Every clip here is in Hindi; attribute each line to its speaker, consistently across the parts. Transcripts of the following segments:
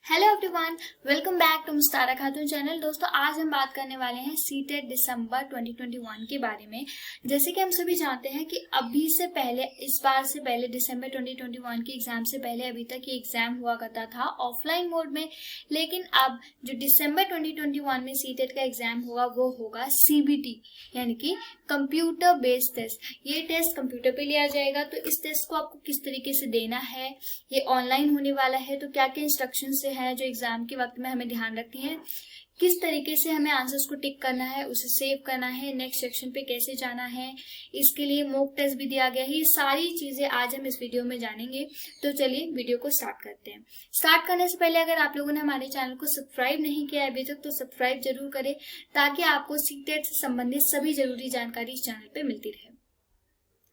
Speaker 1: Hello everyone, welcome back to Mustara Khatoon channel. दोस्तों, आज हम बात करने वाले हैं सीटेट दिसंबर 2021 के बारे में। जैसे कि हम सभी जानते हैं कि अभी से पहले, इस बार से पहले, दिसंबर 2021 के एग्जाम से पहले अभी तक ये एग्जाम हुआ करता था ऑफलाइन मोड में। लेकिन अब जो दिसंबर 2021 में सीटेट का एग्जाम होगा वो होगा सीबीटी, यानी कि कंप्यूटर बेस्ड टेस्ट। ये टेस्ट कंप्यूटर पे लिया जाएगा। तो इस टेस्ट को आपको किस तरीके से देना है, ये ऑनलाइन होने वाला है, तो क्या क्या इंस्ट्रक्शन से है जो एग्जाम के वक्त में हमें ध्यान रखनी है, किस तरीके से हमें आंसर्स को टिक करना है, उसे सेव करना है, नेक्स्ट सेक्शन पे कैसे जाना है, इसके लिए मॉक टेस्ट भी दिया गया है। ये सारी चीजें आज हम इस वीडियो में जानेंगे। तो चलिए वीडियो को स्टार्ट करते हैं। स्टार्ट करने से पहले अगर आप लोगों ने हमारे चैनल को सब्सक्राइब नहीं किया अभी तक तो सब्सक्राइब जरूर करें, ताकि आपको सीटेट से संबंधित सभी जरूरी जानकारी इस चैनल पे मिलती रहे।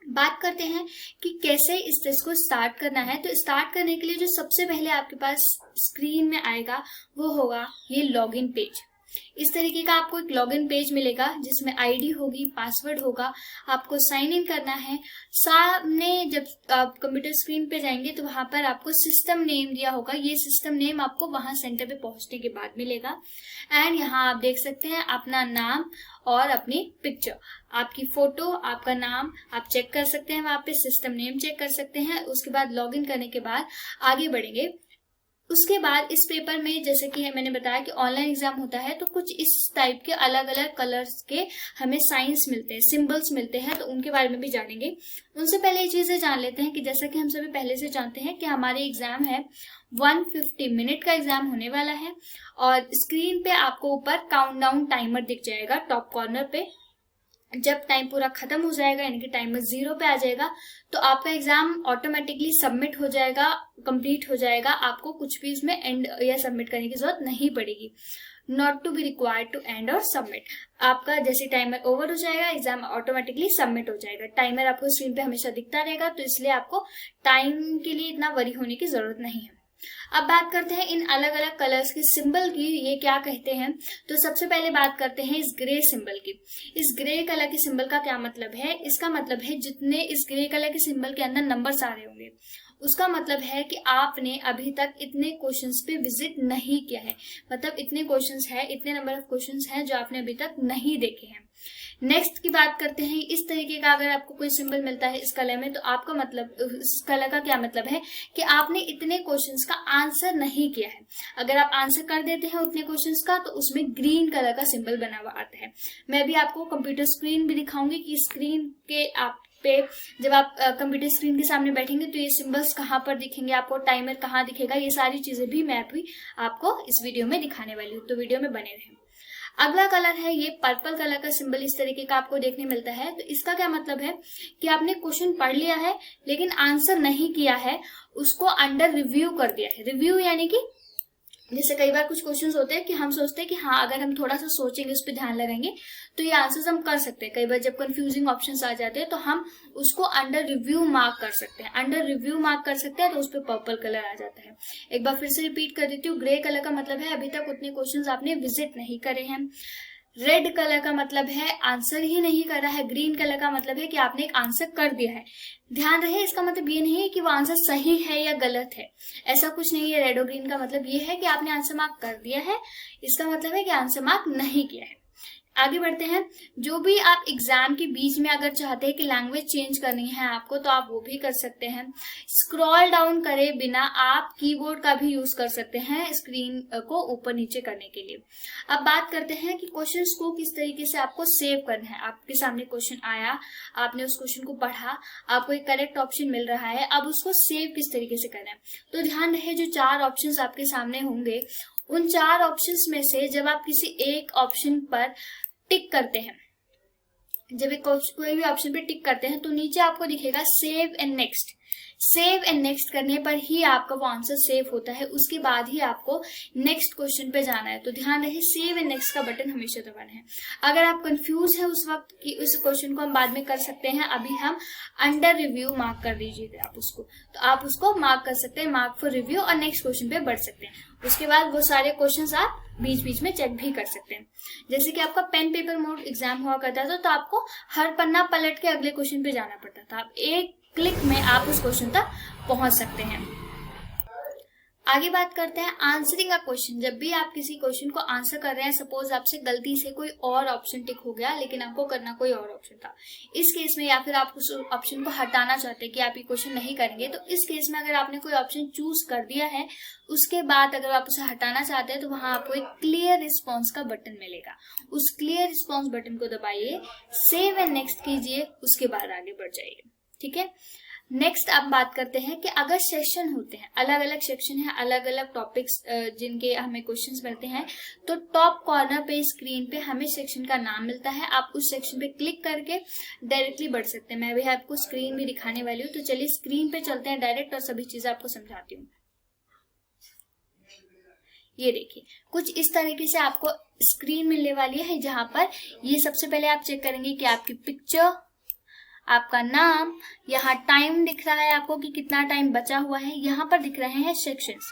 Speaker 1: बात करते हैं कि कैसे इस टेस्ट को स्टार्ट करना है। तो स्टार्ट करने के लिए जो सबसे पहले आपके पास स्क्रीन में आएगा वो होगा ये लॉगिन पेज। इस तरीके का आपको एक लॉगिन पेज मिलेगा जिसमें आईडी होगी, पासवर्ड होगा, आपको साइन इन करना है। सामने जब आप कंप्यूटर स्क्रीन पे जाएंगे तो वहां पर आपको सिस्टम नेम दिया होगा। ये सिस्टम नेम आपको वहां सेंटर पे पहुंचने के बाद मिलेगा। एंड यहाँ आप देख सकते हैं अपना नाम और अपनी पिक्चर, आपकी फोटो, आपका नाम आप चेक कर सकते हैं, वहां पे सिस्टम नेम चेक कर सकते हैं। उसके बाद लॉगिन करने के बाद आगे बढ़ेंगे। उसके बाद इस पेपर में, जैसे कि मैंने बताया कि ऑनलाइन एग्जाम होता है, तो कुछ इस टाइप के अलग अलग कलर्स के हमें साइंस मिलते हैं, सिंबल्स मिलते हैं, तो उनके बारे में भी जानेंगे। उनसे पहले ये चीजें जान लेते हैं कि जैसा कि हम सभी पहले से जानते हैं कि हमारे एग्जाम है 150 मिनट का एग्जाम होने वाला है। और स्क्रीन पे आपको ऊपर काउंटडाउन टाइमर दिख जाएगा टॉप कॉर्नर पे। जब टाइम पूरा खत्म हो जाएगा, यानी कि टाइमर 0 पे आ जाएगा, तो आपका एग्जाम ऑटोमेटिकली सबमिट हो जाएगा, कंप्लीट हो जाएगा। आपको कुछ भी उसमें एंड या सबमिट करने की जरूरत नहीं पड़ेगी। Not to be required to end or submit. आपका जैसे टाइमर ओवर हो जाएगा, एग्जाम ऑटोमेटिकली सबमिट हो जाएगा। टाइमर आपको स्क्रीन पे हमेशा दिखता रहेगा, तो इसलिए आपको टाइम के लिए इतना वरी होने की जरूरत नहीं है। अब बात करते हैं इन अलग अलग कलर्स के सिंबल की, ये क्या कहते हैं। तो सबसे पहले बात करते हैं इस ग्रे सिंबल की। इस ग्रे कलर के सिंबल का क्या मतलब है? इसका मतलब है जितने इस ग्रे कलर के सिंबल के अंदर नंबर्स आ रहे होंगे, उसका मतलब है कि आपने अभी तक इतने क्वेश्चंस पे विजिट नहीं किया है। मतलब इतने क्वेश्चंस है, इतने नंबर ऑफ क्वेश्चंस हैं जो आपने अभी तक नहीं देखे हैं। नेक्स्ट की बात करते हैं, इस तरीके का अगर आपको कोई सिंबल मिलता है इस कलर में, तो आपका मतलब, इस कलर का क्या मतलब है कि आपने इतने क्वेश्चंस का आंसर नहीं किया है। अगर आप आंसर कर देते हैं उतने क्वेश्चंस का, तो उसमें ग्रीन कलर का सिंबल बना हुआ आता है। मैं भी आपको कंप्यूटर स्क्रीन भी दिखाऊंगी कि स्क्रीन के आप पे जब आप कंप्यूटर स्क्रीन के सामने बैठेंगे तो ये सिंबल्स कहाँ पर दिखेंगे, आपको टाइमर कहाँ दिखेगा, ये सारी चीजें भी मैं भी आपको इस वीडियो में दिखाने वाली हूँ, तो वीडियो में बने रहें। अगला कलर है ये पर्पल कलर का सिंबल, इस तरीके का आपको देखने मिलता है। तो इसका क्या मतलब है कि आपने क्वेश्चन पढ़ लिया है लेकिन आंसर नहीं किया है, उसको अंडर रिव्यू कर दिया है। रिव्यू यानी कि जैसे कई बार कुछ क्वेश्चंस होते हैं कि हम सोचते हैं कि हाँ, अगर हम थोड़ा सा सोचेंगे, उस पर ध्यान लगाएंगे तो ये आंसर्स हम कर सकते हैं। कई बार जब कंफ्यूजिंग ऑप्शंस आ जाते हैं तो हम उसको अंडर रिव्यू मार्क कर सकते हैं। अंडर रिव्यू मार्क कर सकते हैं तो उस पर पर्पल कलर आ जाता है। एक बार फिर से रिपीट कर देती हूँ। ग्रे कलर का मतलब है अभी तक उतने क्वेश्चंस आपने विजिट नहीं करे हैं। रेड कलर का मतलब है आंसर ही नहीं करा है। ग्रीन कलर का मतलब है कि आपने एक आंसर कर दिया है। ध्यान रहे, इसका मतलब ये नहीं है कि वो आंसर सही है या गलत है, ऐसा कुछ नहीं है। रेड और ग्रीन का मतलब ये है कि आपने आंसर मार्क कर दिया है, इसका मतलब है कि आंसर मार्क नहीं किया है। आगे बढ़ते हैं। जो भी आप एग्जाम के बीच में अगर चाहते हैं कि लैंग्वेज चेंज करनी है आपको, तो आप वो भी कर सकते हैं। स्क्रॉल डाउन करे बिना आप कीबोर्ड का भी यूज कर सकते हैं स्क्रीन को ऊपर नीचे करने के लिए। अब बात करते हैं कि क्वेश्चंस को किस तरीके से आपको सेव करना है। आपके सामने क्वेश्चन आया, आपने उस क्वेश्चन को पढ़ा, आपको एक करेक्ट ऑप्शन मिल रहा है, अब उसको सेव किस तरीके से करना है। तो ध्यान रहे, जो 4 ऑप्शंस आपके सामने होंगे, उन 4 ऑप्शंस में से जब आप किसी एक ऑप्शन पर टिक करते हैं, जब कोई भी ऑप्शन पे टिक करते हैं, तो नीचे आपको दिखेगा save and next. Save and next करने पर ही आपका वो आंसर सेव होता है, उसके बाद ही आपको नेक्स्ट क्वेश्चन पे जाना है। तो ध्यान रहे, सेव एंड नेक्स्ट का बटन हमेशा दबाना है। अगर आप कंफ्यूज है उस वक्त कि उस क्वेश्चन को हम बाद में कर सकते हैं, अभी हम अंडर रिव्यू मार्क कर दीजिए आप उसको, तो आप उसको मार्क कर सकते हैं, मार्क फॉर रिव्यू, और नेक्स्ट क्वेश्चन पे बढ़ सकते हैं। उसके बाद वो सारे क्वेश्चंस आप बीच बीच में चेक भी कर सकते हैं। जैसे कि आपका पेन पेपर मोड एग्जाम हुआ करता था, तो आपको हर पन्ना पलट के अगले क्वेश्चन पे जाना पड़ता था। आप एक क्लिक में आप उस क्वेश्चन तक पहुंच सकते हैं। आगे बात करते हैं आंसरिंग अ क्वेश्चन। जब भी आप किसी क्वेश्चन को आंसर कर रहे हैं, सपोज आपसे गलती से कोई और ऑप्शन टिक हो गया लेकिन आपको करना कोई और ऑप्शन था, इस केस में, या फिर आप उस ऑप्शन को हटाना चाहते हैं कि आप ये क्वेश्चन नहीं करेंगे, तो इस केस में अगर आपने कोई ऑप्शन चूज कर दिया है, उसके बाद अगर आप उसे हटाना चाहते हैं तो वहां आपको एक क्लियर रिस्पॉन्स का बटन मिलेगा। उस क्लियर रिस्पॉन्स बटन को दबाइए, सेव एंड नेक्स्ट कीजिए, उसके बाद आगे बढ़ जाइए। ठीक है। नेक्स्ट आप बात करते हैं कि अगर सेक्शन होते हैं, अलग अलग सेक्शन है, अलग अलग टॉपिक्स जिनके हमें क्वेश्चंस मिलते हैं, तो टॉप कॉर्नर पे स्क्रीन पे हमें सेक्शन का नाम मिलता है। आप उस सेक्शन पे क्लिक करके डायरेक्टली बढ़ सकते हैं। मैं भी आपको स्क्रीन भी दिखाने वाली हूँ, तो चलिए स्क्रीन पे चलते हैं डायरेक्ट और सभी चीजें आपको समझाती हूँ। ये देखिए, कुछ इस तरीके से आपको स्क्रीन मिलने वाली है, जहां पर ये सबसे पहले आप चेक करेंगे कि आपकी पिक्चर, आपका नाम, यहाँ टाइम दिख रहा है आपको कि कितना टाइम बचा हुआ है, यहाँ पर दिख रहे हैं सेक्शंस,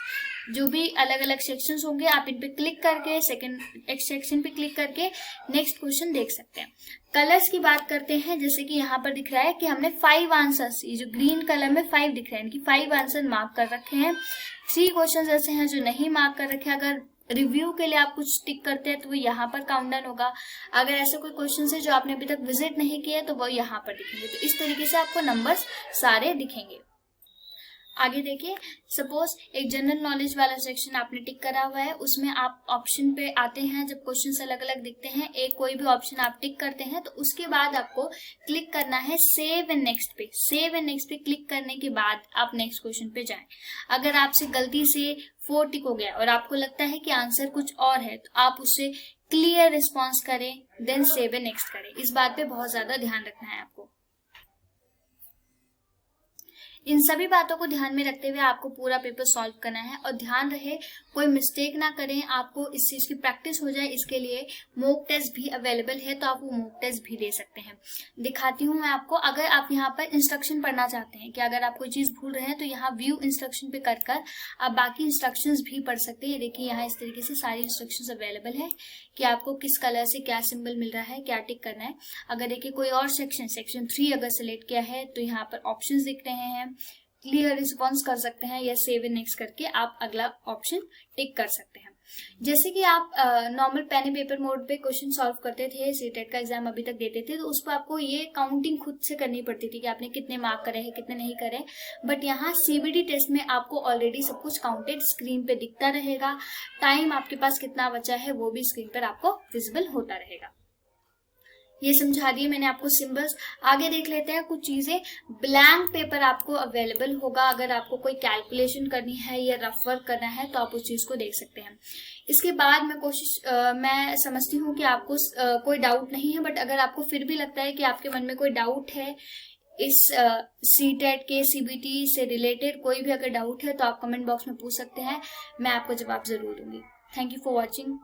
Speaker 1: जो भी अलग अलग सेक्शंस होंगे, आप इन पे क्लिक करके सेकंड सेक्शन पे क्लिक करके नेक्स्ट क्वेश्चन देख सकते हैं। कलर्स की बात करते हैं, जैसे कि यहाँ पर दिख रहा है कि हमने 5 आंसर्स, ये जो ग्रीन कलर में 5 दिख रहे हैं, इनकी 5 आंसर मार्क कर रखे हैं। 3 क्वेश्चन ऐसे हैं जो नहीं मार्क कर रखे हैं। अगर रिव्यू के लिए आप कुछ टिक करते हैं तो वो यहाँ पर काउंटडाउन होगा। अगर ऐसा कोई क्वेश्चन है जो आपने अभी तक विजिट नहीं किया तो वो यहाँ पर दिखेंगे। तो इस तरीके से आपको नंबर्स सारे दिखेंगे। आगे देखिए, सपोज एक जनरल नॉलेज वाला सेक्शन आपने टिक करा हुआ है, उसमें आप ऑप्शन पे आते हैं। जब क्वेश्चंस अलग अलग दिखते हैं, एक कोई भी ऑप्शन आप टिक करते हैं तो उसके बाद आपको क्लिक करना है सेव एंड नेक्स्ट पे। सेव एंड नेक्स्ट पे क्लिक करने के बाद आप नेक्स्ट क्वेश्चन पे जाएं। अगर आपसे गलती से 4 टिक हो गया और आपको लगता है कि आंसर कुछ और है, तो आप उससे क्लियर रिस्पॉन्स करें, देन सेव एंड नेक्स्ट करें। इस बात पे बहुत ज्यादा ध्यान रखना है आपको। इन सभी बातों को ध्यान में रखते हुए आपको पूरा पेपर सॉल्व करना है, और ध्यान रहे कोई मिस्टेक ना करें। आपको इस चीज की प्रैक्टिस हो जाए, इसके लिए मॉक टेस्ट भी अवेलेबल है, तो आप वो मॉक टेस्ट भी दे सकते हैं। दिखाती हूँ मैं आपको। अगर आप यहाँ पर इंस्ट्रक्शन पढ़ना चाहते हैं कि अगर आप कोई चीज भूल रहे हैं तो यहाँ व्यू इंस्ट्रक्शन पे कर आप बाकी इंस्ट्रक्शंस भी पढ़ सकते हैं। देखिए, यहाँ इस तरीके से सारी इंस्ट्रक्शंस अवेलेबल है कि आपको किस कलर से क्या सिंबल मिल रहा है, क्या टिक करना है। अगर देखिए कोई और सेक्शन 3 अगर सिलेक्ट किया है तो यहाँ पर ऑप्शंस दिख रहे हैं, क्लियर रिस्पॉन्स कर सकते हैं, या सेव एंड नेक्स्ट करके आप अगला ऑप्शन टिक कर सकते हैं। जैसे कि आप normal pen and paper mode पे क्वेश्चन सॉल्व करते थे, सीटेट का एग्जाम अभी तक देते थे, तो उस पर आपको ये काउंटिंग खुद से करनी पड़ती थी कि आपने कितने मार्क करे हैं, कितने नहीं करे। बट यहाँ सीबीटी टेस्ट में आपको ऑलरेडी सब कुछ काउंटेड स्क्रीन पे दिखता रहेगा। टाइम आपके पास कितना बचा है वो भी स्क्रीन पर आपको विजिबल होता रहेगा। ये समझा दिए मैंने आपको सिंबल्स। आगे देख लेते हैं कुछ चीजें। ब्लैंक पेपर आपको अवेलेबल होगा, अगर आपको कोई कैलकुलेशन करनी है या रफ वर्क करना है तो आप उस चीज को देख सकते हैं। इसके बाद मैं समझती हूँ कि आपको कोई डाउट नहीं है, बट अगर आपको फिर भी लगता है कि आपके मन में कोई डाउट है इस सीटेट के सीबीटी से रिलेटेड, कोई भी अगर डाउट है तो आप कमेंट बॉक्स में पूछ सकते हैं, मैं आपको जवाब जरूर दूंगी। Thank you for watching.